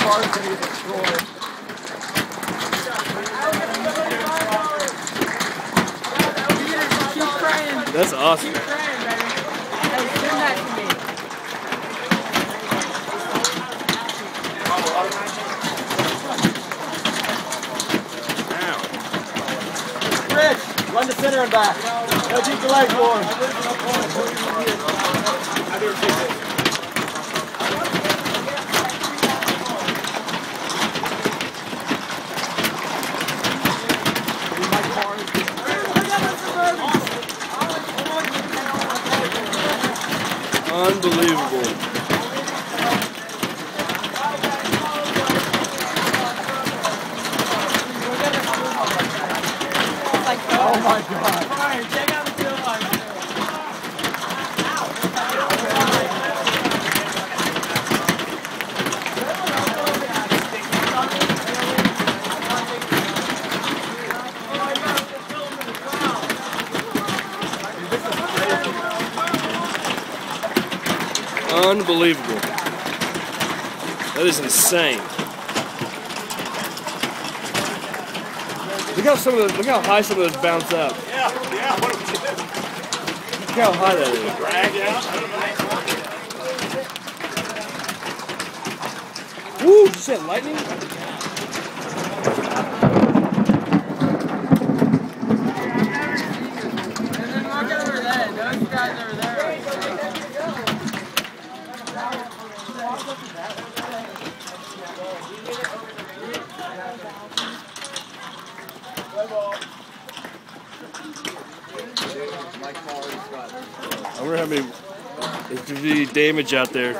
car's gonna get destroyed. Keep praying. That's awesome. Keep praying, baby. Hey, send that to me. Rich, run to center and back. Now keep your legs warm. Unbelievable. Oh my God. Alright, check out the field line. Unbelievable. That is insane. Look how high some of those bounce up. Yeah. What do we do? Look how high that is. Drag out. Woo! Did you say lightning? And then walk over there. Those guys over there. I wonder how many, if there's any damage out there.